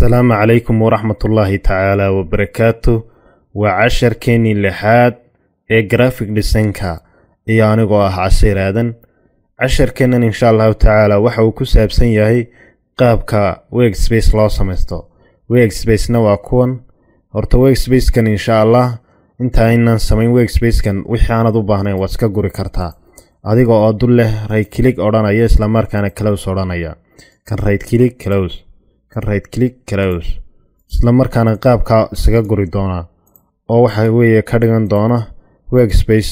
السلام عليكم ورحمة الله تعالى وبركاته. وعشر كيني لحاد جرافيك ديسنكا يعني قواه عسير آدن عشر كينن إن شاء الله تعالى وحاو كسابسن يهي قابكا ويك سبيس لو سمستو ويك سبيس نوا كون horta wig space kan insha Allah inta aynan samayn wig space kan wixii aan u baahnay waad iska guri kartaa adiga oo dul leh right click odhanaya isla markaana close odhanaya kan right click close kan right click close isla markaana qaabka isaga guri doona oo waxa weeye ka dhigan doona wig space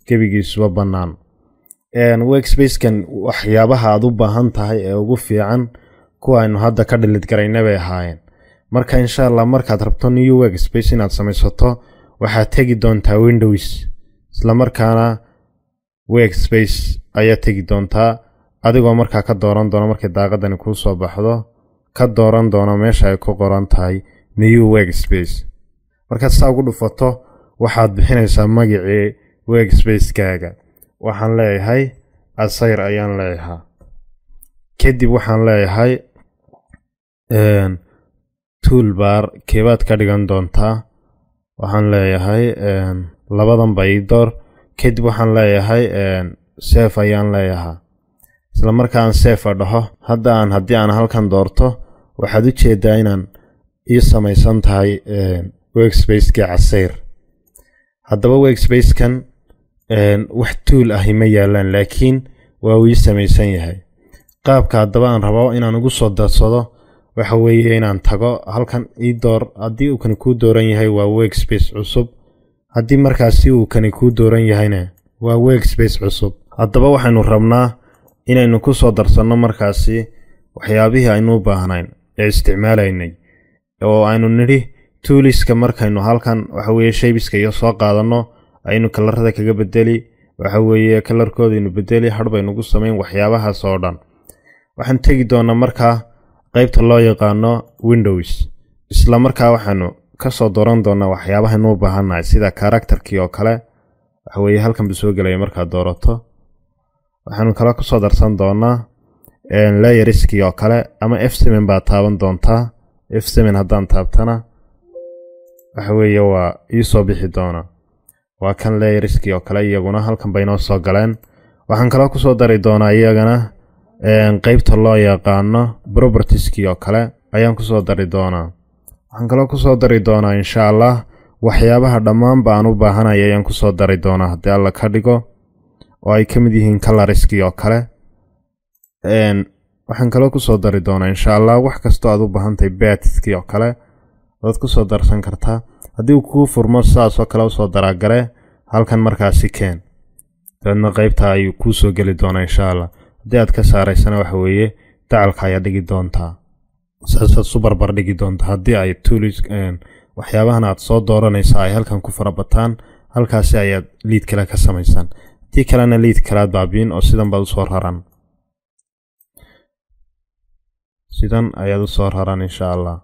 gebigiisuba banaan wig space kan waxyaabaha aad u baahan tahay ee ugu fiican kuwa aynu hadda ka dhilid garaynay bay ahaayeen marka insha Allah markaad rabto new workspace inaad samaysato waxaad tagi doontaa Windows isla markaana workspace ayaa tagi doontaa adigoo markaa ka dooran doona markay daaqadani ku soo baxdo ka dooran doona meesha ay ku qoran tahay new workspace markaad saa ugu dhufato waxaad bixinaysaa magacii workspace-kaaga waxaan leeyahay asayr ayaan leeyahay kadib waxaan leeyahay toolbar keebaad ka dhigan doontaa waxaan leeyahay labadan baydoor kadib waxaan leeyahay save ayaan leeyahay isla markaan save dhaho haddii aan halkan doorto waxaad u jeedaa inaan ii samaysan tahay workspace-ka casayr haddaba workspace-kan wax tool ah ma yaalaan laakiin waa uu ii samaysan yahay qaabka haddaba aan rabo inaan ugu soo darsado waxa weeye inaan tago halkan ii door haddii uu kan ku dooran yahay waa workspace cusub haddii markaasi uu kan ku dooran yahayna waa workspace cusub haddaba waxaanu rabnaa inaynu ku soo darsano markaasi waxyaabihii aynu u baahnayn ee isticmaalaynay oo aynu nidhi tooliska markaynu halkan waxa weeye shaybiska iyo soo qaadano aynu kalarada kaga bedeli waxa weeye kalarkoodaynu bedeli hadbaynu ugu samayn waxyaabahaas oo dhan waxaan tegi doonaa markaa qaybta loo yaqaano Windows isla markaa waxaanu ka soo dooran doonaa waxyaabaha inuu baahanahay sida character-kii oo kale waxa weeye halkan soo galay markaa doorato waxaanu kala ku soo darsan doonaa layers-kii oo kale ama F7 baa taaban doontaa F7 haddaan taabtana waxa weeye waa ii soo bixi doona waa kan layers-kii oo kale iyaguna halkan bay noo soo galeen waxaan kala ku soo dari doonaa iyagana qaybta loo yaqaano properties-kii oo kale ayaan ku soo dari doonaa waxaan kala ku soo dari doonaa insha Allah waxyaabaha dhammaan baan u baahanahay ayaan ku soo dari doonaa haddii alla ka dhigo oo ay ka mid yihiin colors-kii oo kale waxaan kala ku soo dari doonaa insha Allah wax kasta aad u baahantahay bats-kii oo kale waad ku soo darsan kartaa haddii uu ku furmo saas oo kale u soo daragare halkan markaasi keen dadna qaybta ay ku soo gali doonaa insha Allah haddii aad ka saaraysana waxa weeye dacalka ayaa dhigi doontaa saasad subarbar dhigi doontaa haddii ay tools waxyaabahan aad soo dooranaysa ay halkan ku farabataan halkaasi ayaad liid kale ka samaysan haddii kalena liid kalaad baabiin oo sidan baad u soo raran sidan ayaad u soo raran insha Allah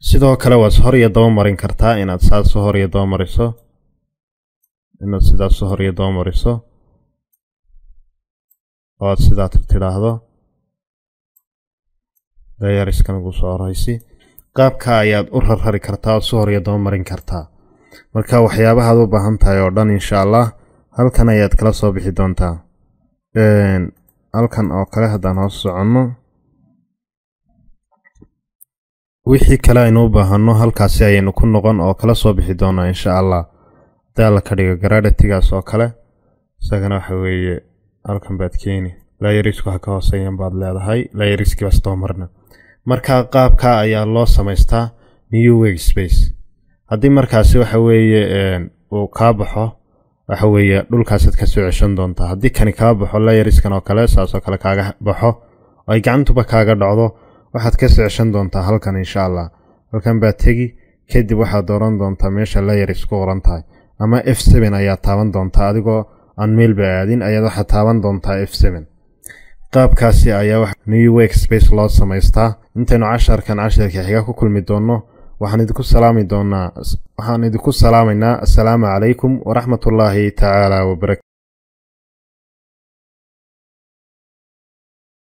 sidoo kale waad hor iyo daba marin kartaa inaad saas hor iyo daba mariso inaad sidaas hor iyo daba mariso oo sidaa tiraahdo layers-kan ugu soo horaysi qaabka ayaad u rarari kartaa soo hor iyo daba marin kartaa marka waxyaabaha aad u baahan tahay oo dhan insha Allah halkan ayaad kala soo bixi doontaa halkan oo kale haddaan hoos soconno wixii kale aynu u baahano halkaasi ayaynu ku noqon oo kala soo bixi doonaa insha Allah haddii la ka dhigo gradatigaas oo kale isagana waxa weeye halkan baad keeni layers-ku ha ka hooseeyaan baad leedahay layers-kii baa soo marna marka qaabka ayaa loo samaystaa new workspace haddii markaasi waxa weeye uu ka baxo waxa weeye dhulkaasaad ka soo ceshan doontaa haddii kani ka baxo layers-kan oo kale saas oo kale kaaga baxo oo ay gacantuba kaaga dhacdo waxaad ka soo ceshan doontaa halkan insha Allah halkan baad tegi kadib waxaad dooran doontaa meesha layers ku qoran tahay ama F7 ayaa taaban doontaa adigoo aan meel baadin ayaad waxa taaban doontaa F7 qaabkaasi ayaa wax new workspace loo samaystaa intaynu casharka xiga ku kulmi doono waxaan idinku salaamaynaa assalaamu calaykum waraxmatullaahi tacaala wabarakaatuh